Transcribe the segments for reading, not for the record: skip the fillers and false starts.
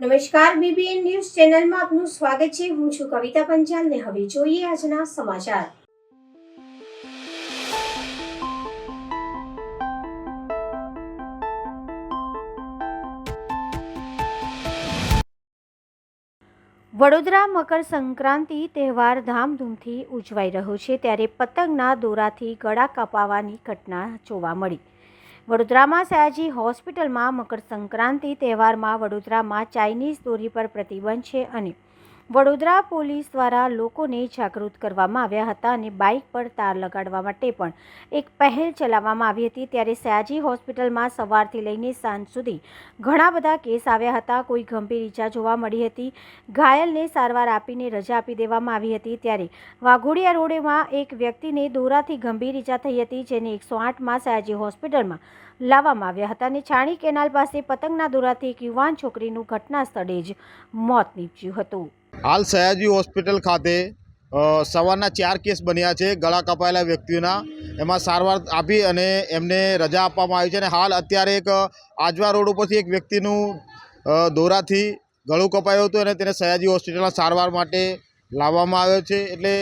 નમસ્કાર, BBN news ચેનલમાં આપનું સ્વાગત છે। હું છું કવિતા પંચાલ ને હવે જોઈએ આજના સમાચાર। વડોદરા મકર સંક્રાંતિ તહેવાર ધામધૂમથી ઉજવાઈ રહ્યો છે, ત્યારે પતંગના દોરાથી ગળા કપાવાની ઘટના જોવા મળી। વડોદરામાં સયાજી હોસ્પિટલમાં મકર સંક્રાંતિ તહેવારમાં વડોદરામાં ચાઇનીઝ દોરી પર પ્રતિબંધ છે અને વડોદરા પોલીસ દ્વારા લોકોને જાગૃત કરવામાં આવ્યા હતા અને બાઇક પર તાર લગાડવા માટે પણ એક પહેલ ચલાવવામાં આવી હતી। ત્યારે સયાજી હોસ્પિટલમાં સવારથી લઈને સાંજ સુધી ઘણા બધા કેસ આવ્યા હતા। કોઈ ગંભીર ઈજા જોવા મળી હતી। ઘાયલને સારવાર આપીને રજા આપી દેવામાં આવી હતી। ત્યારે વાઘોડિયા રોડમાં એક વ્યક્તિને દોરાથી ગંભીર ઈજા થઈ હતી, જેને 108માં સયાજી હોસ્પિટલમાં લાવવામાં આવ્યા હતા અને છાણી કેનાલ પાસે પતંગના દોરાથી એક યુવાન છોકરીનું ઘટના સ્થળે જ મોત નીપજ્યું હતું। हाल सयाजी होस्पिटल खाते सवारना 4 केस बन्या है गला कपायेला व्यक्तिओना एमां सारवार आपी अने एमने रजा आपवामां आवी छे अने हाल अत्यारे एक આજવા रोड उपरथी एक व्यक्तिનું દોરાથી ગળું કપાયું હતું અને તેને સયાજી હોસ્પિટલમાં સારવાર માટે લાવવામાં આવ્યો છે। એટલે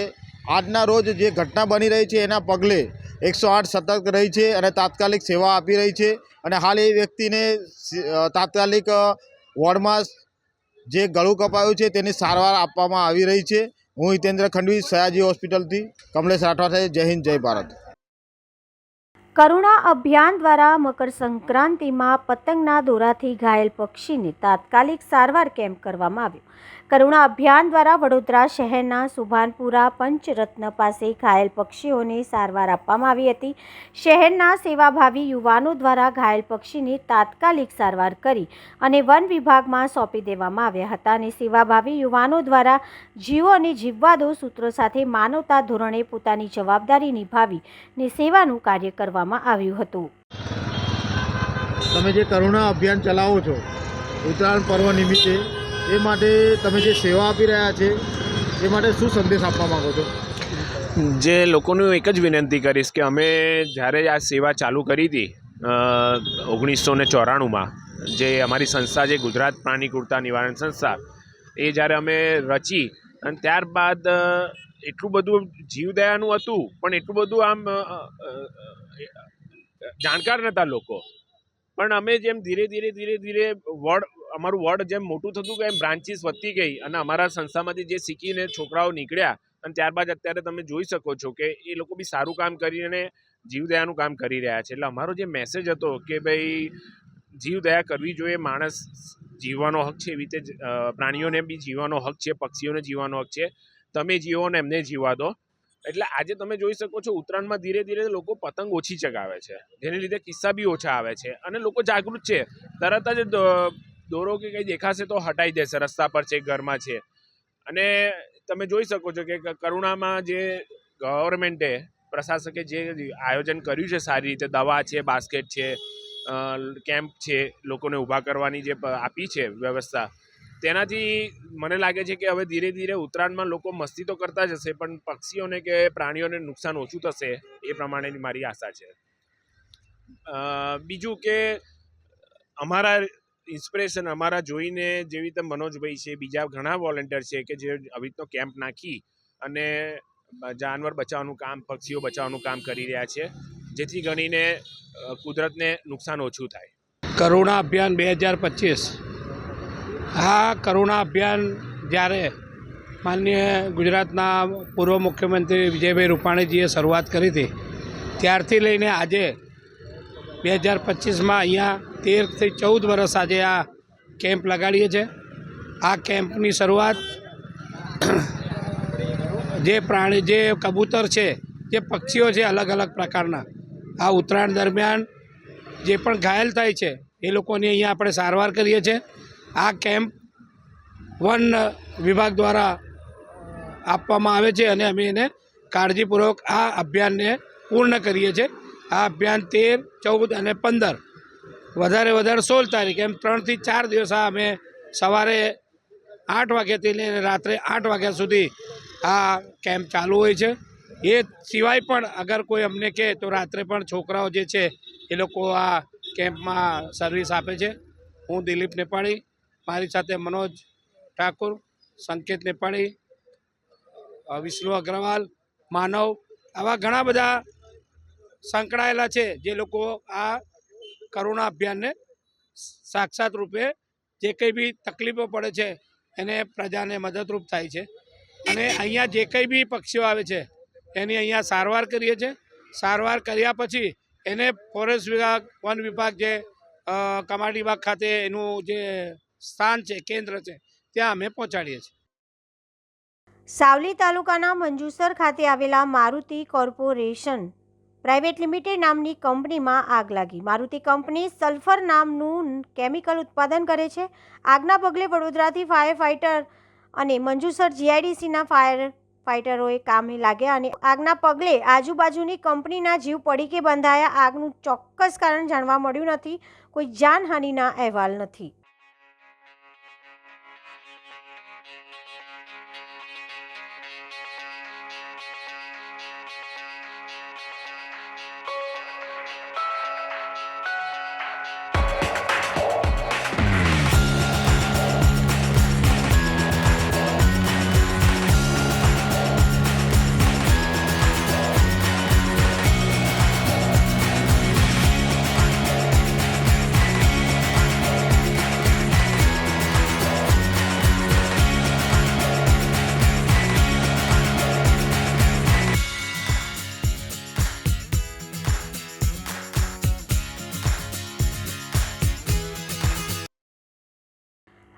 આજના રોજ જે ઘટના બની રહી છે એના પગલે 108 સતર્ક રહી છે અને તાત્કાલિક સેવા આપી રહી છે અને હાલ એ વ્યક્તિને તાત્કાલિક વોર્ડમાં જે ગળું કપાયું છે તેની સારવાર આપવામાં આવી રહી છે। હું હિતેન્દ્ર ખંડવી, સયાજી હોસ્પિટલથી કમલેશ રાઠવા સાથે। જય હિન્દ, જય ભારત। કરુણા અભિયાન દ્વારા મકર સંક્રાંતિમાં પતંગના દોરાથી ઘાયલ પક્ષીને તાત્કાલિક સારવાર કેમ્પ કરવામાં આવ્યો। કરુણા અભિયાન દ્વારા વડોદરા શહેરના સુભાનપુરા પંચરત્ન પાસે ઘાયલ પક્ષીઓને સારવાર આપવામાં આવી હતી। શહેરના સેવાભાવી યુવાનો દ્વારા ઘાયલ પક્ષીને તાત્કાલિક સારવાર કરી અને વન વિભાગમાં સોંપી દેવામાં આવ્યા હતા અને સેવાભાવી યુવાનો દ્વારા જીવો અને જીવવાદો સૂત્રો સાથે માનવતા ધોરણે પોતાની જવાબદારી નિભાવીને સેવાનું કાર્ય કરવામાં આવ્યું હતું। તમે જે કરુણા અભિયાન ચલાવો છો ઉત્તરાયણ પર્વ નિમિત્તે, એ માટે તમે જે સેવા આપી રહ્યા છે એ માટે શું સંદેશ આપવા માંગો છો? જે લોકોનું એક જ વિનંતી કરીશ કે અમે જ્યારે આ સેવા ચાલુ કરી હતી 1994માં, જે અમારી સંસ્થા છે ગુજરાત પ્રાણી ક્રૂરતા નિવારણ સંસ્થા, એ જ્યારે અમે રચી અને ત્યારબાદ એટલું બધું જીવદયાનું હતું પણ એટલું બધું આમ જાણકાર નહોતા લોકો, પણ અમે જેમ ધીરે ધીરે અમારું વોર્ડ જેમ મોટું થતું ગયું એમ બ્રાન્ચીસ વધતી ગઈ અને અમારા સંસ્થામાંથી જે શીખીને છોકરાઓ નીકળ્યા અને ત્યારબાદ અત્યારે તમે જોઈ શકો છો કે એ લોકો બી સારું કામ કરીને જીવદયાનું કામ કરી રહ્યા છે। એટલે અમારો જે મેસેજ હતો કે ભાઈ જીવદયા કરવી જોઈએ, માણસ જીવવાનો હક છે, એવી રીતે પ્રાણીઓને બી જીવવાનો હક છે, પક્ષીઓને જીવવાનો હક છે, તમે જીવો ને એમને જીવવા દો। એટલે આજે તમે જોઈ શકો છો ઉત્તરાયણમાં ધીરે ધીરે લોકો પતંગ ઓછી ચગાવે છે, જેને લીધે કિસ્સા બી ઓછા આવે છે અને લોકો જાગૃત છે। તરત જ દોરો કે કંઈ દેખાશે તો હટાઈ દેશે, રસ્તા પર છે, ઘરમાં છે। અને તમે જોઈ શકો છો કે કરુણામાં જે ગવર્મેન્ટે, પ્રશાસકે જે આયોજન કર્યું છે સારી રીતે, દવા છે, બાસ્કેટ છે, કેમ્પ છે, લોકોને ઊભા કરવાની જે આપી છે વ્યવસ્થા, તેનાથી મને લાગે છે કે હવે ધીરે ધીરે ઉત્તરાયણમાં લોકો મસ્તી તો કરતા જ હશે પણ પક્ષીઓને કે પ્રાણીઓને નુકસાન ઓછું થશે એ પ્રમાણેની મારી આશા છે। બીજું કે અમારા ઇન્સ્પિરેશન અમારા જોઈને જેવી રીતે મનોજભાઈ છે, બીજા ઘણા વોલેન્ટિયર છે કે જે આવી રીતનો કેમ્પ નાખી અને જાનવર બચાવવાનું કામ, પક્ષીઓ બચાવવાનું કામ કરી રહ્યા છે, જેથી ગણીને કુદરતને નુકસાન ઓછું થાય। કરુણા અભિયાન 2025, આ કરુણા અભિયાન જ્યારે માનનીય ગુજરાતના પૂર્વ મુખ્યમંત્રી વિજયભાઈ રૂપાણીજીએ શરૂઆત કરી હતી ત્યારથી લઈને આજે 2025માં અહીંયા 13થી 14 વર્ષ આજે આ કેમ્પ લગાડીએ છીએ। આ કેમ્પની શરૂઆત જે પ્રાણી, જે કબૂતર છે, જે પક્ષીઓ છે અલગ અલગ પ્રકારના, આ ઉત્તરાયણ દરમિયાન જે પણ ઘાયલ થાય છે એ લોકોની અહીંયા આપણે સારવાર કરીએ છીએ। આ કેમ્પ વન વિભાગ દ્વારા આપવામાં આવે છે અને અમે એને કાળજીપૂર્વક આ અભિયાનને પૂર્ણ કરીએ છીએ। આ અભિયાન 13, 14 અને 15, વધારે 16 તારીખ, એમ 3 થી 4 દિવસ આ અમે સવારે 8 વાગ્યાથી લઈને રાત્રે 8 વાગ્યા સુધી આ કેમ્પ ચાલુ હોય છે। એ સિવાય પણ અગર કોઈ અમને કહે તો રાત્રે પણ છોકરાઓ જે છે એ લોકો આ કેમ્પમાં સર્વિસ આપે છે। હું દિલીપ નેપાળી, મારી સાથે મનોજ ઠાકુર, સંકેત નેપાળી, વિષ્ણુ અગ્રવાલ, માનવ, આવા ઘણા બધા સંકળાયેલા છે જે લોકો આ કરુણા અભિયાનને સાક્ષાત રૂપે જે કંઈ બી તકલીફો પડે છે એને પ્રજાને મદદરૂપ થાય છે. અને અહીંયા જે કંઈ બી પક્ષીઓ આવે છે એની અહીંયા સારવાર કરીએ છીએ. સારવાર કર્યા પછી એને ફોરેસ્ટ વિભાગ, વન વિભાગ, જે કમાટી બાગ ખાતે એનું જે સ્થાન છે, કેન્દ્ર છે, ત્યાં અમે પહોંચાડીએ છીએ. સાવલી તાલુકાના મંજુસર ખાતે આવેલા મારુતિ કોર્પોરેશન પ્રાઇવેટ લિમિટેડ નામની કંપનીમાં આગ લાગી. મારુતિ કંપની સલ્ફર નામનું કેમિકલ ઉત્પાદન કરે છે. આગના પગલે વડોદરાથી ફાયર ફાઇટર અને મંજુસર જીઆઈડીસીના ફાયર ફાઇટરોએ કામે લાગ્યા અને આગના પગલે આજુબાજુની કંપનીના જીવ પડીકે બંધાયા. આગનું ચોક્કસ કારણ જાણવા મળ્યું નથી. કોઈ જાનહાનિના અહેવાલ નથી.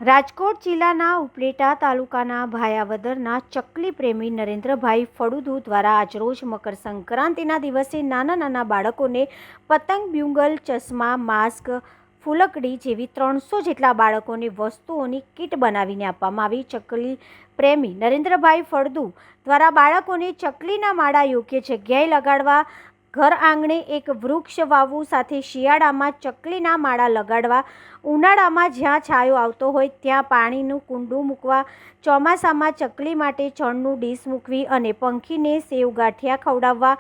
રાજકોટ જિલ્લાના ઉપલેટા તાલુકાના ભાયાવદરના ચકલી પ્રેમી નરેન્દ્રભાઈ ફળુદુ દ્વારા આજરોજ મકર સંક્રાંતિના દિવસે નાના નાના બાળકોને પતંગ, બ્યુગલ, ચશ્મા, માસ્ક, ફૂલકડી જેવી 300 જેટલા બાળકોને વસ્તુઓની કીટ બનાવીને આપવામાં આવી. ચકલી પ્રેમી નરેન્દ્રભાઈ ફળદુ દ્વારા બાળકોને ચકલીના માળા યોગ્ય જગ્યાએ લગાડવા, ઘર આંગણે એક વૃક્ષ વાવવું, સાથે શિયાળામાં ચકલીના માળા લગાડવા, ઉનાળામાં જ્યાં છાયો આવતો હોય ત્યાં પાણીનું કુંડું મૂકવા, ચોમાસામાં ચકલી માટે ચણનું ડીશ મૂકવી અને પંખીને સેવ ગાંઠિયા ખવડાવવા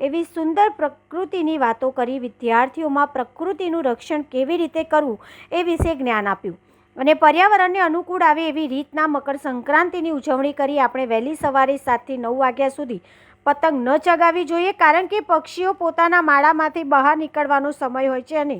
એવી સુંદર પ્રકૃતિની વાતો કરી વિદ્યાર્થીઓમાં પ્રકૃતિનું રક્ષણ કેવી રીતે કરવું એ વિશે જ્ઞાન આપ્યું અને પર્યાવરણને અનુકૂળ આવે એવી રીતના મકર સંક્રાંતિની ઉજવણી કરી. આપણે વહેલી સવારે 7 થી 9 વાગ્યા સુધી પતંગ ન ચગાવવી જોઈએ, કારણ કે પક્ષીઓ પોતાના માળામાંથી બહાર નીકળવાનો સમય હોય છે અને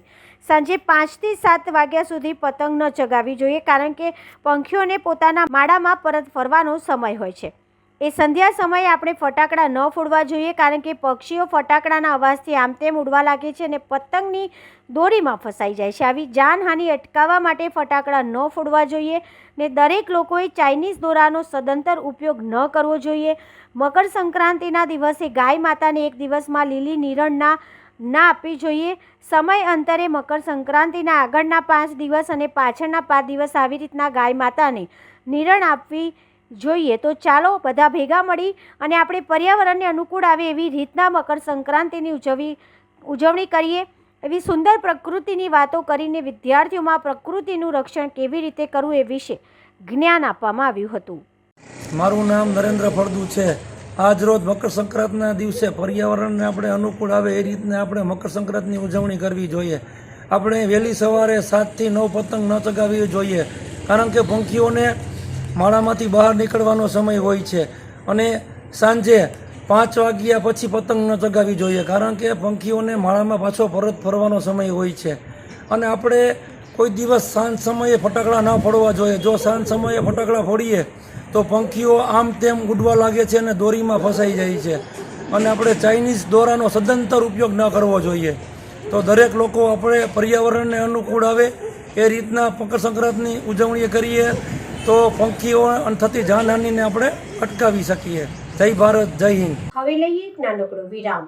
સાંજે 5 થી 7 વાગ્યા સુધી પતંગ ન ચગાવવી જોઈએ, કારણ કે પંખીઓને પોતાના માળામાં પરત ફરવાનો સમય હોય છે. એ સંધ્યા સમયે આપણે ફટાકડા ન ફોડવા જોઈએ, કારણ કે પક્ષીઓ ફટાકડાના અવાજથી આમ તેમ ઉડવા લાગે છે અને પતંગની દોરીમાં ફસાઈ જાય છે. આવી જાનહાનિ અટકાવવા માટે ફટાકડા ન ફોડવા જોઈએ ને દરેક લોકોએ ચાઇનીઝ દોરાનો સદંતર ઉપયોગ ન કરવો જોઈએ. મકર સંક્રાંતિના દિવસે ગાય માતાને એક દિવસમાં લીલી નિરણ ના આપવી જોઈએ. સમય અંતરે મકર સંક્રાંતિના આગળના 5 દિવસ અને પાછળના 5 દિવસ આવી રીતના ગાય માતાને નિરણ આપવી જોઈએ. તો ચાલો બધા ભેગા મળી અને આપણે પર્યાવરણને અનુકૂળ આવે એવી રીતના મકર સંક્રાંતિની ઉજવણી કરીએ. એવી સુંદર પ્રકૃતિની વાતો કરીને વિદ્યાર્થીઓમાં પ્રકૃતિનું રક્ષણ કેવી રીતે કરવું એ વિશે જ્ઞાન આપવામાં આવ્યું હતું. મારું નામ નરેન્દ્ર ફળદુ છે. આજ રોજ મકર સંક્રાંતિના દિવસે પર્યાવરણને આપણે અનુકૂળ આવે એ રીતને આપણે મકર સંક્રાંતિની ઉજવણી કરવી જોઈએ. આપણે વહેલી સવારે 7 થી 9 પતંગ ન ચગાવવી જોઈએ, કારણ કે પંખીઓને માળામાંથી બહાર નીકળવાનો સમય હોય છે અને સાંજે 5 વાગ્યા પછી પતંગ ન ચગાવવી જોઈએ, કારણ કે પંખીઓને માળામાં પાછો પરત ફરવાનો સમય હોય છે. અને આપણે કોઈ દિવસ સાંજ સમયે ફટાકડા ન ફોડવા જોઈએ. જો સાંજ સમયે ફટાકડા ફોડીએ તો પંખીઓ આમ તેમ ઉડવા લાગે છે અને દોરીમાં ફસાઈ જાય છે. અને આપણે ચાઇનીઝ દોરાનો સદંતર ઉપયોગ ન કરવો જોઈએ. તો દરેક લોકો આપણે પર્યાવરણને અનુકૂળ આવે એ રીતના મકર સંક્રાંતિની ઉજવણી કરીએ તો પંખીઓ થતી જાનહાનિને આપણે અટકાવી શકીએ. જય ભારત, જય હિન્દ. હવે લઈએ એક નાનકડો વિરામ.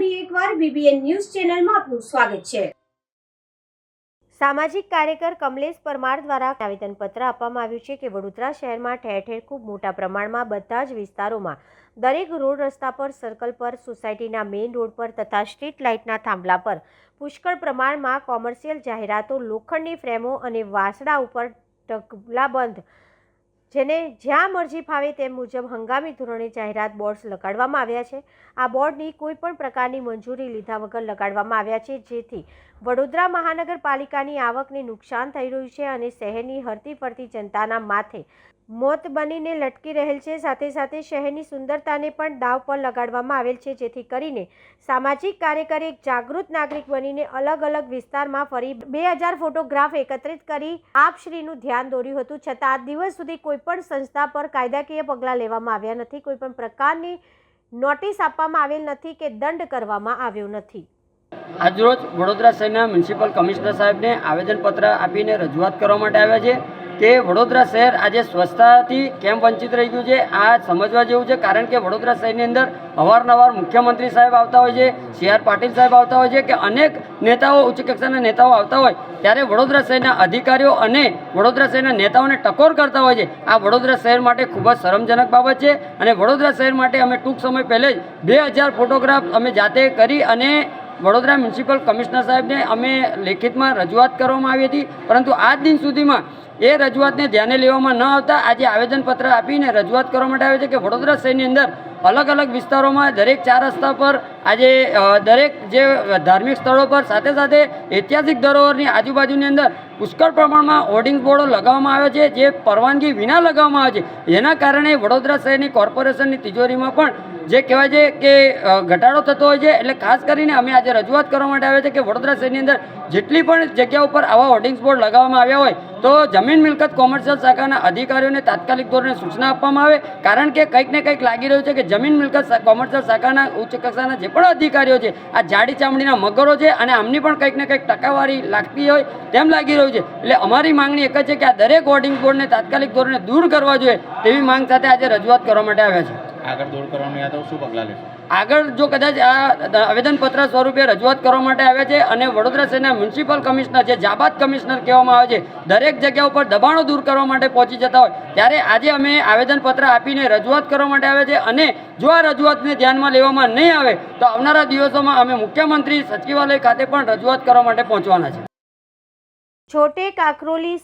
ફરી એકવાર BBN ન્યૂઝ ચેનલમાં આપનું સ્વાગત છે. સામાજિક કાર્યકર કમલેશ પરમાર દ્વારા આવેદનપત્ર આપવામાં આવ્યું છે કે વડોદરા શહેરમાં ઠેર ઠેર ખૂબ મોટા પ્રમાણમાં બધા જ વિસ્તારોમાં દરેક રોડ રસ્તા પર, સર્કલ પર, સોસાયટીના મેઇન રોડ પર તથા સ્ટ્રીટ લાઇટના થાંભલા પર પુષ્કળ પ્રમાણમાં કોમર્શિયલ જાહેરાતો, લોખંડની ફ્રેમો અને વાસણા ઉપર ઢગલાબંધ જેને જ્યાં મરજી ફાવે તેમ મુજબ હંગામી ધોરણે જાહેરાત બોર્ડ્સ લગાડવામાં આવ્યા છે. આ બોર્ડની કોઈ પણ પ્રકારની મંજૂરી લીધા વગર લગાડવામાં આવ્યા છે, જેથી વડોદરા મહાનગરપાલિકાની આવકને નુકસાન થઈ રહ્યું છે અને શહેરની હરતી ફરતી જનતાના માથે મોત બનીને લટકી રહેલ છે. સાથે સાથે શહેરની સુંદરતાને પણ દાવ પર લગાડવામાં આવેલ છે, જેથી કરીને સામાજિક કાર્યકરે એક જાગૃત નાગરિક બનીને અલગ અલગ વિસ્તારમાં ફરી 2000 ફોટોગ્રાફ એકત્રિત કરી આપશ્રીનું ધ્યાન દોર્યું હતું. છતાં આજ દિવસ સુધી કોઈપણ સંસ્થા પર કાયદાકીય પગલાં લેવામાં આવ્યા નથી, કોઈપણ પ્રકારની નોટિસ આપવામાં આવેલ નથી કે દંડ કરવામાં આવ્યો નથી. આજરોજ વડોદરા શહેરના મ્યુનિસિપલ કમિશનર સાહેબને આવેદનપત્ર આપીને રજૂઆત કરવા માટે આવ્યા છે કે વડોદરા શહેર આજે સ્વચ્છતાથી કેમ વંચિત રહી ગયું છે. આ સમજવા જેવું છે, કારણ કે વડોદરા શહેરની અંદર અવારનવાર મુખ્યમંત્રી સાહેબ આવતા હોય છે, CR પાટીલ સાહેબ આવતા હોય છે કે અનેક નેતાઓ, ઉચ્ચ કક્ષાના નેતાઓ આવતા હોય ત્યારે વડોદરા શહેરના અધિકારીઓ અને વડોદરા શહેરના નેતાઓને ટકોર કરતા હોય છે. આ વડોદરા શહેર માટે ખૂબ જ શરમજનક બાબત છે અને વડોદરા શહેર માટે અમે ટૂંક સમય પહેલે જ 2000 ફોટોગ્રાફ અમે જાતે કરી અને વડોદરા મ્યુનિસિપલ કમિશનર સાહેબને અમે લેખિતમાં રજૂઆત કરવામાં આવી હતી, પરંતુ આજ દિન સુધીમાં એ રજૂઆતને ધ્યાને લેવામાં ન આવતા આજે આવેદનપત્ર આપીને રજૂઆત કરવા માટે આવે છે કે વડોદરા શહેરની અંદર અલગ અલગ વિસ્તારોમાં દરેક 4 રસ્તા પર આજે દરેક જે ધાર્મિક સ્થળો પર સાથે સાથે ઐતિહાસિક ધરોહરની આજુબાજુની અંદર પુષ્કળ પ્રમાણમાં હોર્ડિંગ બોર્ડો લગાવવામાં આવે છે, જે પરવાનગી વિના લગાવવામાં આવે છે. જેના કારણે વડોદરા શહેરની કોર્પોરેશનની તિજોરીમાં પણ જે કહેવાય છે કે ઘટાડો થતો હોય છે. એટલે ખાસ કરીને અમે આજે રજૂઆત કરવા માટે આવ્યા છે કે વડોદરા શહેરની અંદર જેટલી પણ જગ્યા ઉપર આવા હોર્ડિંગ્સ બોર્ડ લગાવવામાં આવ્યા હોય તો જમીન મિલકત કોમર્શિયલ શાખાના અધિકારીઓને તાત્કાલિક ધોરણે સૂચના આપવામાં આવે, કારણ કે કંઈક ને કંઈક લાગી રહ્યું છે કે જમીન મિલકત કોમર્શિયલ શાખાના ઉચ્ચ કક્ષાના જે પણ અધિકારીઓ છે આ જાડી ચામડીના મગરો છે અને આમની પણ કંઈક ને કંઈક ટકાવારી લાગતી હોય તેમ લાગી રહ્યું છે. એટલે અમારી માંગણી એક જ છે કે આ દરેક હોર્ડિંગ બોર્ડને તાત્કાલિક ધોરણે દૂર કરવા જોઈએ તેવી માંગ સાથે આજે રજૂઆત કરવા માટે આવ્યા છે. આગળ દૂર કરવાનું યાદ શું પગલાં લેશો? આગળ જો કદાચ આ આવેદનપત્ર સ્વરૂપે રજૂઆત કરવા માટે આવ્યા છે અને વડોદરા શહેરના મ્યુનિસિપલ કમિશનર, જે જાબાદ કમિશનર કહેવામાં આવે છે, દરેક જગ્યા ઉપર દબાણો દૂર કરવા માટે પહોંચી જતા હોય ત્યારે આજે અમે આવેદનપત્ર આપીને રજૂઆત કરવા માટે આવ્યા છે. અને જો આ રજૂઆતને ધ્યાનમાં લેવામાં નહીં આવે તો આવનારા દિવસોમાં અમે મુખ્યમંત્રી સચિવાલય ખાતે પણ રજૂઆત કરવા માટે પહોંચવાના છે. છોટે કાકરોલી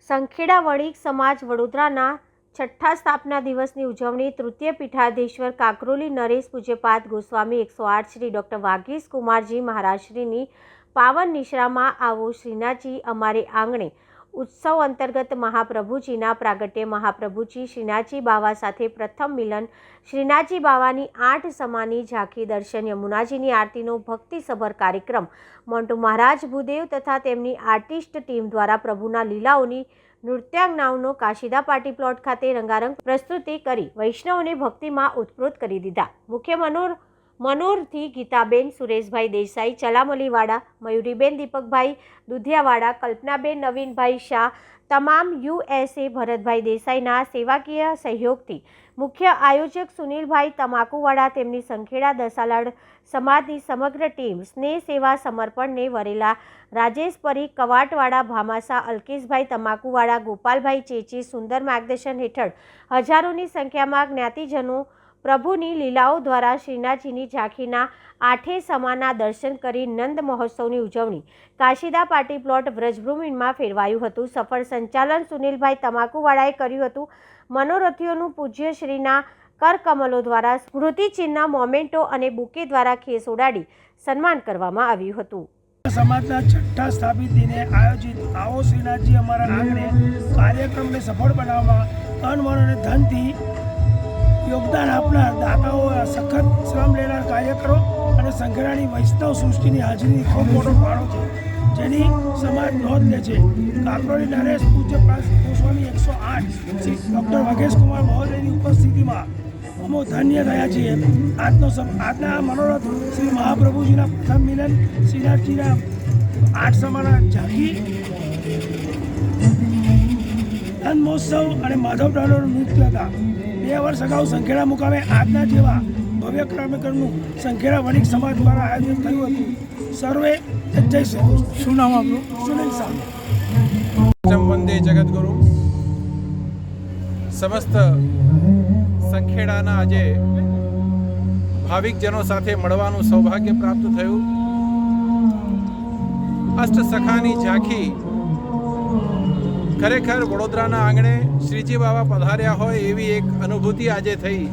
સંખેડા વણિક સમાજ વડોદરાના 6ઠ્ઠા સ્થાપના દિવસની ઉજવણી તૃતીય પીઠાધીશ્વર કાકરોલી નરેશ પૂજ્યપાદ ગોસ્વામી 108 શ્રી ડૉક્ટર વાગીશ કુમારજી મહારાજશ્રીની પાવન નિશ્રામાં આવો શ્રીનાથજી અમારે આંગણે ઉત્સવ અંતર્ગત મહાપ્રભુજીના પ્રાગટ્ય, મહાપ્રભુજી શ્રીનાથજી બાવા સાથે પ્રથમ મિલન, શ્રીનાથજી બાવાની 8 સમાની ઝાંખી દર્શન, યમુનાજીની આરતીનો ભક્તિસભર કાર્યક્રમ, મોન્ટુ મહારાજ ભૂદેવ તથા તેમની આર્ટિસ્ટ ટીમ દ્વારા પ્રભુના લીલાઓની નૃત્યાંગનાઓનો કાશીદા પાર્ટી પ્લોટ ખાતે રંગારંગ પ્રસ્તુતિ કરી વૈષ્ણવને ભક્તિમાં ઉત્પ્રોત કરી દીધા. મુખ્ય મનોરથી ગીતાબેન સુરેશભાઈ દેસાઈ ચલામલીવાડા, મયુરીબેન દીપકભાઈ દુધિયાવાડા, કલ્પનાબેન નવીનભાઈ શાહ, તમામ USA ભરતભાઈ દેસાઈના સેવાકીય સહયોગથી મુખ્ય આયોજક સુનિલભાઈ તમાકુવાડા, તેમની સંખેડા દસાલાડ સમાજની સમગ્ર ટીમ, સ્નેહ સેવા સમર્પણને વરેલા રાજેશ પરીખ કવાટવાડા, ભામાસા અલ્કેશભાઈ તમાકુવાડા, ગોપાલભાઈ ચેચી સુંદર માર્ગદર્શન હેઠળ હજારોની સંખ્યામાં જ્ઞાતિજનો પ્રભુની લીલાઓ દ્વારા શ્રીનાથજીની ઝાંખીના 8 સમાના દર્શન કરી નંદ મહોત્સવની ઉજવણી કાશીદા પાર્ટી પ્લોટ વ્રજભૂમિમાં ફેરવાયું હતું. સફળ સંચાલન સુનિલભાઈ તમાકુવાડાએ કર્યું હતું. મનોરથીઓનું પૂજ્ય શ્રીના કરકમલો દ્વારા સ્મૃતિચિહ્ન, મોમેન્ટો અને બુકે દ્વારા ખેસ ઉડાડી સન્માન કરવામાં આવ્યું હતું. સમાજના 6ઠ્ઠા સ્થાપિત દિને આયોજિત આવો શ્રીનાથજી અમારા આંગણે કાર્યક્રમને સફળ બનાવવામાં તન, મન અને ધનથી યોગદાન આપનાર દાતાઓ, સખત શ્રમ લેનાર કાર્યકરો અને સંખેડાની વૈષ્ણવ સૃષ્ટિની હાજરી ખૂબ મોટો ફાળો છે, જેની સમાજ નોંધ લે છે. કાકરોલી નરેશ પૂજ્યપાદ ગોસ્વામી 108 શ્રી ડૉક્ટર વાગેશ કુમાર મહોદયની ઉપસ્થિતિમાં અમે ધન્ય થયા છીએ. આજના મનોરથ શ્રી મહાપ્રભુજીના પ્રથમ મિલન, શ્રીનાથજીના 8 સમાના ઝાંખી, નંદ મહોત્સવ અને માધવ ડાલોનું નૃત્ય હતા. 2 વર્ષ અગાઉ સંખેડા મુકામે આજના જેવા ભવ્ય કાર્યક્રમનું સંખેડા વણિક સમાજ દ્વારા આયોજન થયું હતું. સર્વે જય શ્રી કૃષ્ણ. શું નામ આપણું? સુનિલ શાહ. વંદે જગદગુરુ. સમસ્ત સંખેડાના આજે ભાવિકજનો સાથે મળવાનું સૌભાગ્ય પ્રાપ્ત થયું. અષ્ટસખાની ઝાંખી ખરેખર વડોદરાના આંગણે શ્રીજી બાબા પધાર્યા હોય એવી એક અનુભૂતિ આજે થઈ.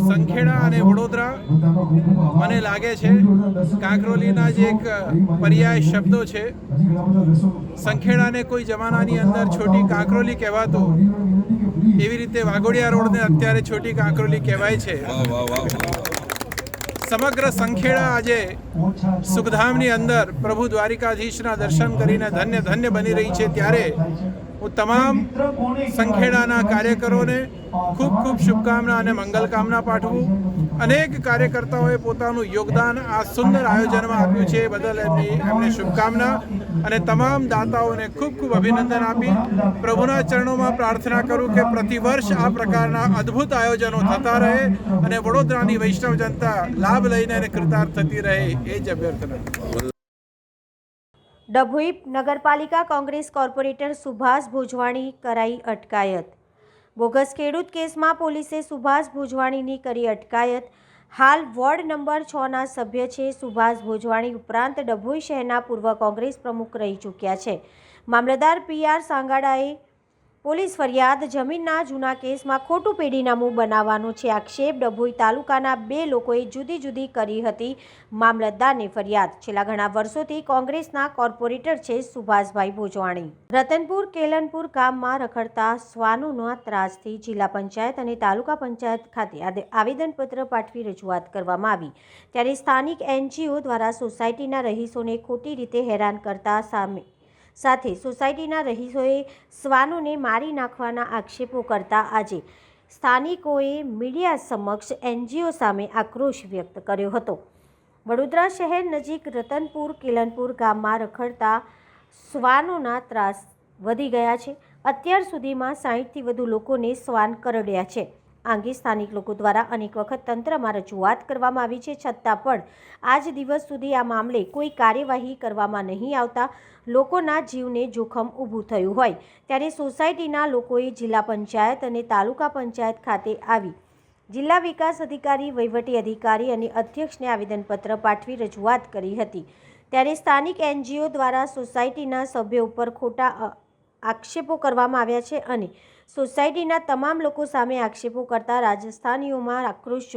સંખેડા અને વડોદરા મને લાગે છે કાંકરોલીના જે એક પર્યાય શબ્દો છે. સંખેડાને કોઈ જમાનાની અંદર છોટી કાંકરોલી કહેવાતો, એવી રીતે વાઘોડિયા રોડને અત્યારે છોટી કાંકરોલી કહેવાય છે. સમગ્ર સંખેડા આજે સુખધામની અંદર પ્રભુ દ્વારિકાધીશના દર્શન કરીને ધન્ય ધન્ય બની રહી છે. ત્યારે હું તમામ સંખેડાના કાર્યકરોને ખૂબ ખૂબ શુભકામના અને મંગલકામના પાઠવું. અનેક કાર્યકર્તાઓએ પોતાનું યોગદાન આ સુંદર આયોજનમાં આપ્યું છે, બદલ એમને શુભકામના અને તમામ દાતાઓને ખૂબ ખૂબ અભિનંદન આપી પ્રભુના ચરણોમાં પ્રાર્થના કરું કે પ્રતિવર્ષ આ પ્રકારના અદ્ભુત આયોજનો થતા રહે અને વડોદરાની વૈષ્ણવ જનતા લાભ લઈને અને કૃતાર્થ થતી રહે, એ જ અભ્યર્થના. ડભોઈ નગરપાલિકા કોંગ્રેસ કોર્પોરેટર સુભાષ ભોજવાણી કરાઈ અટકાયત. બોગસ ખેડૂત કેસમાં પોલીસે સુભાષ ભોજવાણીની કરી અટકાયત. હાલ વોર્ડ નંબર 6ના સભ્ય છે. સુભાષ ભોજવાણી ઉપરાંત ડભોઈ શહેરના પૂર્વ કોંગ્રેસ પ્રમુખ રહી ચૂક્યા છે. મામલતદાર PR સાંગાડાએ પોલીસ ફરિયાદ જમીનના જૂના કેસમાં ખોટું પેઢીનામું બનાવવાનો છે આક્ષેપ. ડભોઈ તાલુકાના 2 લોકોએ જુદી જુદી કરી હતી મામલતદારને ફરિયાદ. છેલ્લા ઘણા વર્ષોથી કોંગ્રેસના કોર્પોરેટર છે સુભાષભાઈ ભોજવાણી. રતનપુર કેલનપુર ગામમાં રખડતા શ્વાનોના ત્રાસથી જિલ્લા પંચાયત અને તાલુકા પંચાયત ખાતે આવેદનપત્ર પાઠવી રજૂઆત કરવામાં આવી. ત્યારે સ્થાનિક NGO દ્વારા સોસાયટીના રહીશોને ખોટી રીતે હેરાન કરતા સાથે સોસાયટીના રહીશોએ શ્વાનોને મારી નાખવાના આક્ષેપો કરતા આજે સ્થાનિકોએ મીડિયા સમક્ષ NGO સામે આક્રોશ વ્યક્ત કર્યો હતો. વડોદરા શહેર નજીક રતનપુર કેલનપુર ગામમાં રખડતા શ્વાનોના ત્રાસ વધી ગયા છે. અત્યાર સુધીમાં 60થી વધુ લોકોને શ્વાન કરડ્યા છે. આ અંગે સ્થાનિક લોકો દ્વારા અનેક વખત તંત્રમાં રજૂઆત કરવામાં આવી છે, છતાં પણ આજ દિવસ સુધી આ મામલે કોઈ કાર્યવાહી કરવામાં નહીં આવતા લોકોના જીવને જોખમ ઊભું થયું હોય ત્યારે સોસાયટીના લોકોએ જિલ્લા પંચાયત અને તાલુકા પંચાયત ખાતે આવી જિલ્લા વિકાસ અધિકારી, વહીવટી અધિકારી અને અધ્યક્ષને આવેદનપત્ર પાઠવી રજૂઆત કરી હતી. ત્યારે સ્થાનિક NGO દ્વારા સોસાયટીના સભ્યો ઉપર ખોટા આક્ષેપો કરવામાં આવ્યા છે અને સોસાયટીના તમામ લોકો સામે આક્ષેપો કરતા રાજસ્થાનીઓમાં આક્રોશ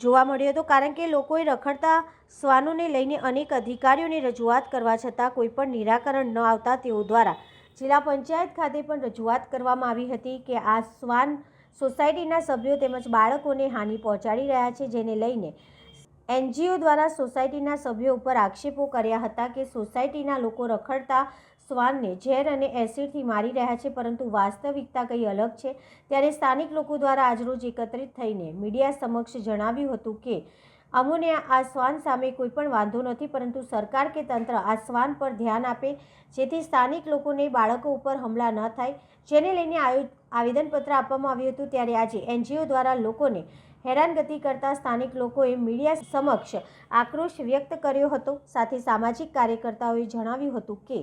જોવા મળ્યો હતો. કારણ કે લોકોએ રખડતા શ્વાનોને લઈને અનેક અધિકારીઓને રજૂઆત કરવા છતાં કોઈ પણ નિરાકરણ ન આવતા તેઓ દ્વારા જિલ્લા પંચાયત ખાતે પણ રજૂઆત કરવામાં આવી હતી કે આ શ્વાન સોસાયટીના સભ્યો તેમજ બાળકોને હાનિ પહોંચાડી રહ્યા છે, જેને લઈને NGO દ્વારા સોસાયટીના સભ્યો ઉપર આક્ષેપો કર્યા હતા કે સોસાયટીના લોકો રખડતા શ્વાનને ઝેર અને એસિડથી મારી રહ્યા છે, પરંતુ વાસ્તવિકતા કંઈ અલગ છે. ત્યારે સ્થાનિક લોકો દ્વારા આજરોજ એકત્રિત થઈને મીડિયા સમક્ષ જણાવ્યું હતું કે અમોને આ શ્વાન સામે કોઈ પણ વાંધો નથી, પરંતુ સરકાર કે તંત્ર આ શ્વાન પર ધ્યાન આપે જેથી સ્થાનિક લોકોને બાળકો ઉપર હુમલા ન થાય, જેને લઈને આવેદનપત્ર આપવામાં આવ્યું હતું. ત્યારે આજે NGO દ્વારા લોકોને હેરાનગતિ કરતા સ્થાનિક લોકોએ મીડિયા સમક્ષ આક્રોશ વ્યક્ત કર્યો હતો. સાથે સામાજિક કાર્યકર્તાઓએ જણાવ્યું હતું કે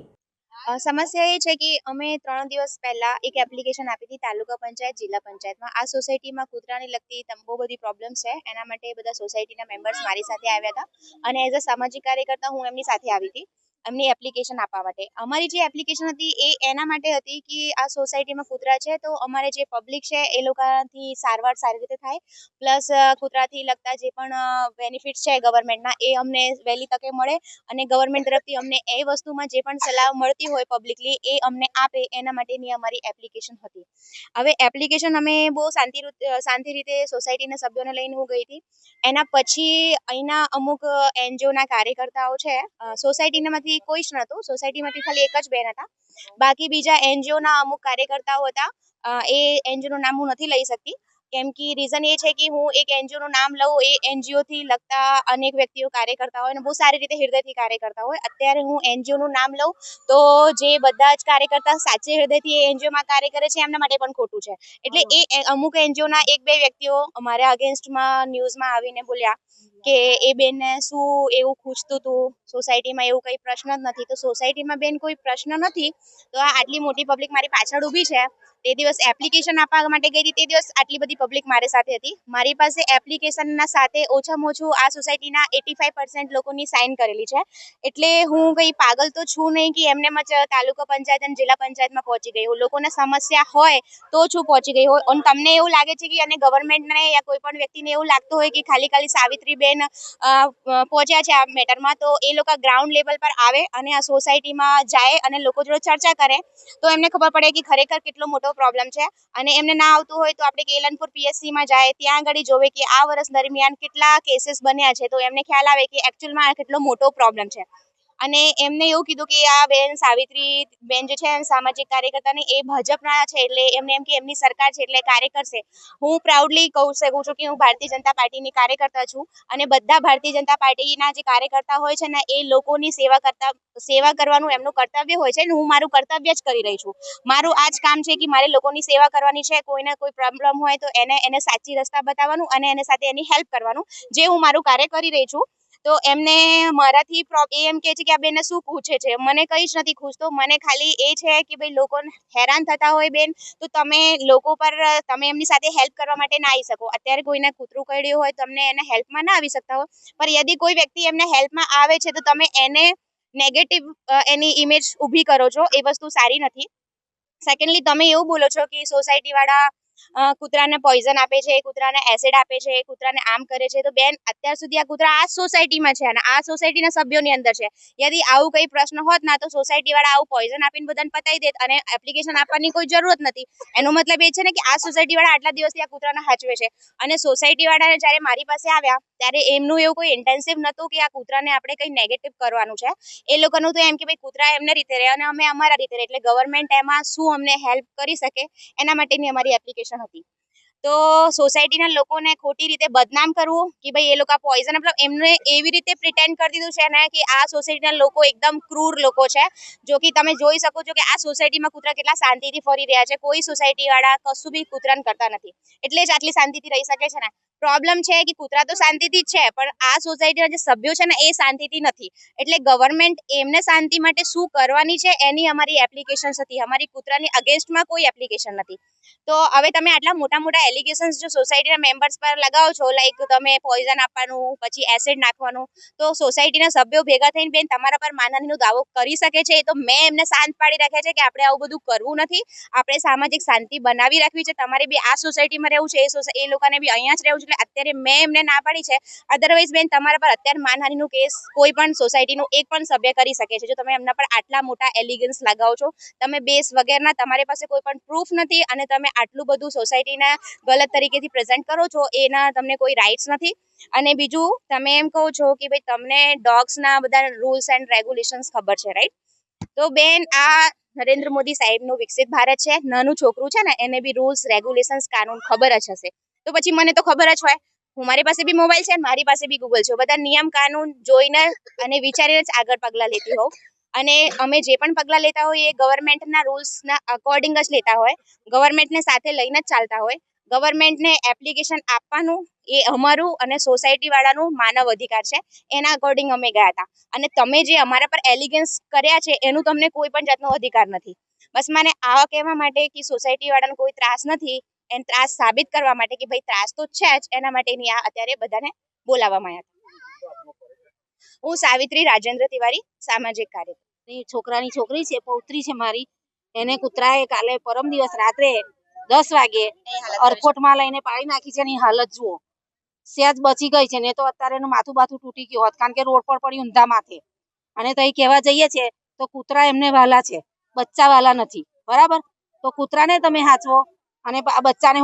સમસ્યા એ છે કે અમે 3 દિવસ પહેલા એક એપ્લિકેશન આપી હતી તાલુકા પંચાયત, જિલ્લા પંચાયતમાં. આ સોસાયટીમાં કૂતરાને લગતી બહુ બધી પ્રોબ્લેમ છે, એના માટે બધા સોસાયટીના મેમ્બર્સ મારી સાથે આવ્યા હતા અને એઝ અ સામાજિક કાર્યકર્તા હું એમની સાથે આવી હતી એમની એપ્લિકેશન આપવા માટે. અમારી જે એપ્લિકેશન હતી એ એના માટે હતી કે આ સોસાયટીમાં કૂતરા છે તો અમારે જે પબ્લિક છે એ લોકોથી સારવાર સારી રીતે થાય, પ્લસ કૂતરાથી લગતા જે પણ બેનિફિટ્સ છે ગવર્મેન્ટના એ અમને વહેલી તકે મળે અને ગવર્મેન્ટ તરફથી અમને એ વસ્તુમાં જે પણ સલાહ મળતી હોય પબ્લિકલી એ અમને આપે, એના માટેની અમારી એપ્લિકેશન હતી. હવે એપ્લિકેશન અમે બહુ શાંતિ રીતે સોસાયટીના સભ્યોને લઈને હું ગઈ હતી. એના પછી અહીંના અમુક NGOના કાર્યકર્તાઓ છે, સોસાયટીમાંથી કોઈ જ નહોતું, સોસાયટીમાંથી ખાલી એક જ બેન હતા, બાકી બીજા NGOના અમુક કાર્યકર્તાઓ હતા. એ NGOનું નામ હું નથી લઈ શકતી, કેમ કે રીઝન એ છે કે હું એક એનજીઓનું નામ લઉં, એ એનજીઓથી લગતા અનેક વ્યક્તિઓ કાર્ય કરતા હોય અને બહુ સારી રીતે હૃદયથી કાર્ય કરતા હોય. અત્યારે હું એનજીઓનું નામ લઉં તો જે બધા જ કાર્યકર્તા સાચે હૃદયથી એ એનજીઓમાં કાર્ય કરે છે એમના માટે પણ ખોટું છે. એટલે એ અમુક એનજીઓના 1-2 વ્યક્તિઓ અમારા અગેન્સ્ટમાં ન્યૂઝમાં આવીને બોલ્યા કે એ બેનને શું એવું ખૂંચતું હતું, સોસાયટીમાં એવું કંઈ પ્રશ્ન જ નથી. તો સોસાયટીમાં બેન કોઈ પ્રશ્ન નથી તો આ આટલી મોટી પબ્લિક મારી પાછળ ઊભી છે. તે દિવસ એપ્લિકેશન આપવા માટે ગઈ હતી, તે દિવસ આટલી બધી પબ્લિક મારી સાથે હતી. મારી પાસે એપ્લિકેશનના સાથે ઓછામાં ઓછું આ સોસાયટીના 85% લોકોની સાઇન કરેલી છે. એટલે હું કંઈ પાગલ તો છું નહીં કે એમને જ તાલુકા પંચાયત અને જિલ્લા પંચાયતમાં પહોંચી ગઈ હું. લોકોને સમસ્યા હોય તો છું પહોંચી ગઈ હોય. અને તમને એવું લાગે છે કે અને ગવર્મેન્ટને યા કોઈ પણ વ્યક્તિને એવું લાગતું હોય કે ખાલી સાવિત્રીબેન પહોંચ્યા છે આ મેટરમાં, તો એ લોકો ગ્રાઉન્ડ લેવલ પર આવે અને આ સોસાયટીમાં જાય અને લોકો જોડે ચર્ચા કરે તો એમને ખબર પડે કે ખરેખર કેટલો મોટો પ્રોબ્લેમ છે. અને એમને ના આવતું હોય તો આપણે કેલનપુર પીએસસીમાં જાય, ત્યાં આગળ જોવે કે આ વર્ષ દરમિયાન કેટલા કેસીસ બન્યા છે, તો એમને ખ્યાલ આવે કે એકચ્યુઅલમાં આ કેટલો મોટો પ્રોબ્લેમ છે. અને એમને એવું કીધું કે આ બેન સાવિત્રી બેન જે છે સામાજિક કાર્યકર્તાને એ ભાજપના છે, એટલે એમને એમ કે એમની સરકાર છે એટલે કાર્ય કરશે. હું પ્રાઉડલી કહી શકું છું કે હું ભારતીય જનતા પાર્ટીની કાર્યકર્તા છું અને બધા ભારતીય જનતા પાર્ટીના જે કાર્યકર્તા હોય છે ને એ લોકોની સેવા કરવાનું એમનું કર્તવ્ય હોય છે અને હું મારું કર્તવ્ય જ કરી રહી છું. મારું આ જ કામ છે કે મારે લોકોની સેવા કરવાની છે. કોઈને કોઈ પ્રોબ્લેમ હોય તો એને સાચી રસ્તા બતાવવાનું અને એને સાથે એની હેલ્પ કરવાનું, જે હું મારું કાર્ય કરી રહી છું. તો એમને મારાથી એમ કહે છે કે આ બેનને શું પૂછે છે, મને કંઈ જ નથી પૂછતો. મને ખાલી એ છે કે ભાઈ લોકો હેરાન થતા હોય બેન તો તમે લોકો પર તમે એમની સાથે હેલ્પ કરવા માટે ના આવી શકો. અત્યારે કોઈને કૂતરું કરડ્યું હોય તમને એને હેલ્પમાં ના આવી શકતા હોય, પણ યદિ કોઈ વ્યક્તિ એમને હેલ્પમાં આવે છે તો તમે એને નેગેટિવ એની ઇમેજ ઊભી કરો છો, એ વસ્તુ સારી નથી. સેકન્ડલી તમે એવું બોલો છો કે સોસાયટીવાળા કૂતરાને પોઈઝન આપે છે, કૂતરાને એસિડ આપે છે, કૂતરાને આમ કરે છે. તો બેન અત્યાર સુધી આ કૂતરા આ સોસાયટીમાં છે અને આ સોસાયટીના સભ્યોની અંદર છે. યદિ આવું કંઈ પ્રશ્ન હોત ના તો સોસાયટીવાળા આવું પોઈઝન આપીને બધાને પતાવી દેત અને એપ્લિકેશન આપવાની કોઈ જરૂરત નથી. એનો મતલબ એ છે ને કે આ સોસાયટીવાળા આટલા દિવસથી આ કૂતરાને હાચવે છે અને સોસાયટીવાળાને જ્યારે મારી પાસે આવ્યા ત્યારે એમનું એવું કોઈ ઇન્ટેન્સિવ નહોતું કે આ કૂતરાને આપણે કંઈ નેગેટિવ કરવાનું છે. એ લોકોનું તો એમ કે ભાઈ કૂતરા એમને રીતે રહે અને અમે અમારા રીતે રહે, એટલે ગવર્મેન્ટ એમાં શું અમને હેલ્પ કરી શકે એના માટેની અમારી એપ્લિકેશન હતી. તો સોસાયટીના લોકોને ખોટી રીતે બદનામ કરવું કે ભાઈ એ લોકો પોઈઝન, મતલબ એમને એવી રીતે પ્રિટેન્ડ કરી દીધું છે ને કે આ સોસાયટીના લોકો એકદમ ક્રૂર લોકો છે. જો કે તમે જોઈ શકો છો કે આ સોસાયટીમાં કૂતરા કેટલા શાંતિથી ફરી રહ્યા છે. કોઈ સોસાયટીવાળા કશું બી કૂતરાને કરતા નથી, એટલે જ આટલી શાંતિથી રહી શકે છે ને. પ્રોબ્લેમ છે કે કૂતરા તો શાંતિથી જ છે પણ આ સોસાયટીના જે સભ્યો છે ને એ શાંતિથી નથી. એટલે ગવર્મેન્ટ એમને શાંતિ માટે શું કરવાની છે એની અમારી એપ્લિકેશન્સ હતી. અમારી કૂતરાની અગેન્સ્ટમાં કોઈ એપ્લિકેશન નથી. તો હવે તમે આટલા મોટા એલિગેશન્સ જો સોસાયટીના મેમ્બર્સ પર લગાવો છો, લાઈક તમે પોઈઝન આપવાનું, પછી એસિડ નાખવાનું, તો સોસાયટીના સભ્યો ભેગા થઈને બેન તમારા પર માનહાનિનો દાવો કરી શકે છે. તો મેં એમને શાંત પાડી રાખ્યા છે કે આપણે આવું બધું કરવું નથી, આપણે સામાજિક શાંતિ બનાવી રાખવી છે. તમારે બી આ સોસાયટીમાં રહેવું છે, એ લોકોને બી અહીંયા જ રહેવું છે. એટલે અત્યારે મેં એમને ના પાડી છે. અધરવાઇઝ બેન તમારા પર અત્યારે માનહાનિનો કેસ કોઈ પણ સોસાયટીનું એક પણ સભ્ય કરી શકે છે. જો તમે એમના પર આટલા મોટા એલિગન્સ લગાવો છો, તમે બેસ વગરના, તમારી પાસે કોઈ પણ પ્રૂફ નથી અને તમે આટલું બધું સોસાયટીના ગલત તરીકેથી પ્રેઝન્ટ કરો છો, એના તમને કોઈ રાઇટ્સ નથી. અને બીજું તમે એમ કહો છો કે ભાઈ તમને ડોગ્સના બધા રૂલ્સ એન્ડ રેગ્યુલેશન્સ ખબર છે, રાઈટ? તો બેન આ નરેન્દ્ર મોદી સાહેબનું વિકસિત ભારત છે. નાનું છોકરું છે ને એને બી રૂલ્સ રેગ્યુલેશન્સ કાનૂન ખબર જ હશે. તો પછી મને તો ખબર જ હોય, મારી પાસે બી મોબાઈલ છે, મારી પાસે બી ગૂગલ છે. બધા નિયમ કાનૂન જોઈને અને વિચારીને જ આગળ પગલાં લેતી હોઉં. અને અમે જે પણ પગલાં લેતા હોય એ ગવર્મેન્ટના રૂલ્સના અકોર્ડિંગ જ લેતા હોય, ગવર્મેન્ટને સાથે લઈને જ ચાલતા હોય. ગવર્મેન્ટને એપ્લિકેશન આપવાનું એ અમારું અને સોસાયટીવાળાનું માનવ અધિકાર છે, એના અકોર્ડિંગ અમે ગયા હતા. અને તમે જે અમારા પર એલિગન્સ કર્યા છે એનું તમને કોઈ પણ જાતનો અધિકાર નથી. બસ મને આવા કહેવા માટે કે સોસાયટીવાળાનો કોઈ ત્રાસ નથી, એને ત્રાસ સાબિત કરવા માટે કે ભાઈ ત્રાસ તો છે જ, એના માટેની આ અત્યારે બધાને બોલાવવામાં આવ્યા હતા. હું સાવિત્રી રાજેન્દ્ર તિવારી, સામાજિક કાર્યકર. છોકરાની છોકરી છે, પૌત્રી છે મારી, એને કૂતરાએ કાલે પરમ દિવસ રાત્રે 10 વાગે અરકોટમાં લઈને પાડી નાખી છે. એની હાલત જુઓ, સહેજ બચી ગઈ છે ને તો અત્યારે એનું માથું તૂટી ગયું હોત, કારણ કે રોડ પર પડી ઊંધા માથે. અને તઈ કહેવા જઈએ છે તો કૂતરા એમને વાલા છે, બચ્ચા વાલા નથી, બરાબર? તો કૂતરાને તમે હાચવો અને આ બચ્ચાને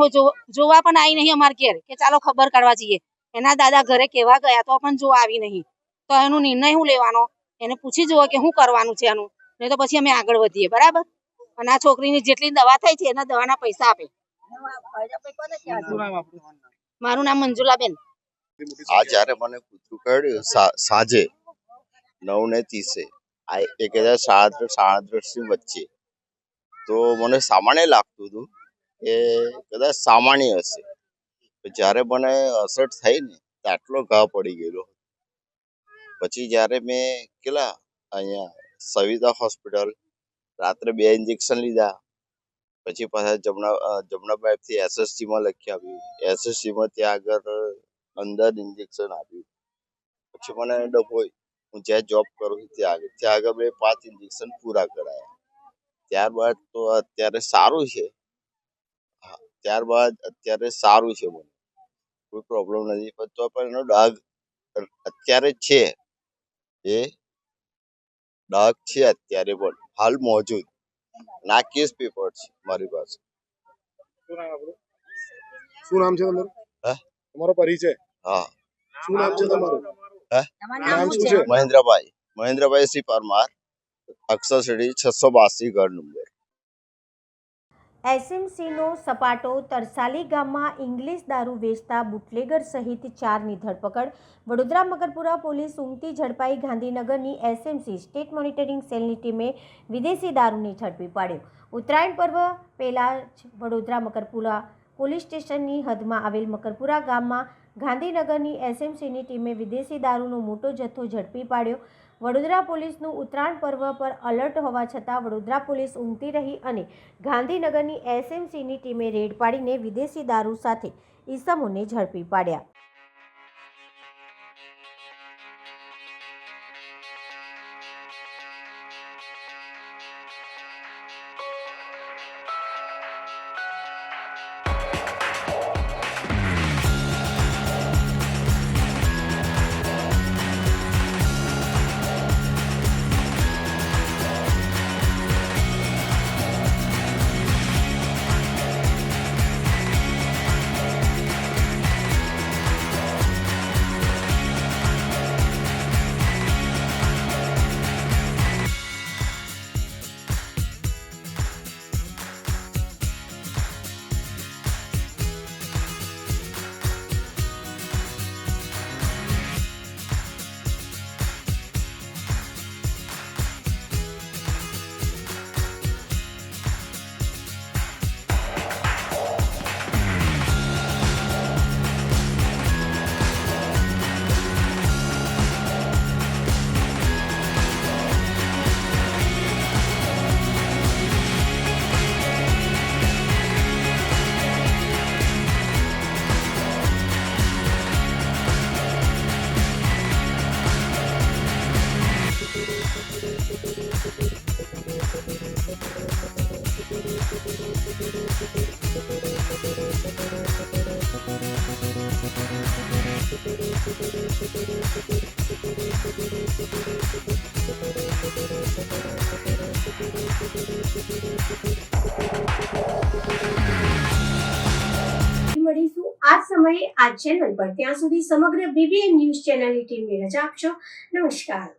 જોવા પણ આવી નહીં અમાર ઘેર કે ચાલો ખબર કાઢવા જઈએ. એના દાદા ઘરે કહેવા ગયા તો પણ જોવા આવી નહીં. તો એનો નિર્ણય શું લેવાનો, એને પૂછી જુઓ કે શું કરવાનું છે એનું, નહીં તો પછી અમે આગળ વધીએ, બરાબર? અને આ છોકરીની જેટલી દવા થઈ છે એના દવાના પૈસા આપે, મારું નામ મંજુલાબેન. આ જ્યારે મને કૂતરું કરડ્યું સાંજે 9:30 આ 10:37 ની વચ્ચે, તો મને સામાન્ય લાગતું હતું કે કદાચ સામાન્ય હશે. જ્યારે મને અસર થઈ ને તો આટલો ઘા પડી ગયેલો. પછી જ્યારે મેં અહીંયા સવિતા હોસ્પિટલ રાત્રે 2 ઇન્જેક્શન લીધા, પછી પાછા જમનાબાઈથી SSC માં લખી આવ્યું. SSC માં ત્યાં આગળ અંદર ઇન્જેક્શન આપ્યું. પછી મને ડભોઈ, હું જ્યાં જોબ કરું છું ત્યાં આગળ મેં 5 ઇન્જેક્શન પૂરા કરાયા. ત્યારબાદ તો અત્યારે સારું છે. અત્યારે સારું છે, મને કોઈ પ્રોબ્લેમ નથી. પણ તો પણ એનો ડાઘ અત્યારે છે, એ ડાઘ છે અત્યારે પણ હાલ મોજૂદ. ના કેસ પેપર છે મારી પાસે. શું નામ છે તમારું? તમારો પરિચય? હા, શું નામ છે તમારું? નામ શું છે? મહેન્દ્રભાઈ સી પરમાર, અક્ષર શેરી 682 ઘર નંબર. એસએમસીનો સપાટો. તરસાલી ગામમાં ઇંગ્લિશ દારૂ વેચતા બુટલેગર સહિત 4ની ધરપકડ. વડોદરા મકરપુરા પોલીસ ઊંઘતી ઝડપાઈ. ગાંધીનગરની એસએમસી સ્ટેટ મોનિટરિંગ સેલની ટીમે વિદેશી દારૂને ઝડપી પાડ્યો. ઉત્તરાયણ પર્વ પહેલાં જ વડોદરા મકરપુરા પોલીસ સ્ટેશનની હદમાં આવેલ મકરપુરા ગામમાં ગાંધીનગરની એસએમસીની ટીમે વિદેશી દારૂનો મોટો જથ્થો ઝડપી પાડ્યો. વડોદરા પોલીસનું ઉત્તરાયણ પર્વ પર અલર્ટ હોવા છતાં વડોદરા પોલીસ ઊંઘતી રહી અને ગાંધીનગરની એસએમસીની ટીમે રેડ પાડીને વિદેશી દારૂ સાથે ઈસમોને ઝડપી પાડ્યા. મળીશું આ સમયે આ ચેનલ પર. ત્યાં સુધી સમગ્ર BBN ન્યૂઝ ચેનલની ટીમને રજા આપશો. નમસ્કાર.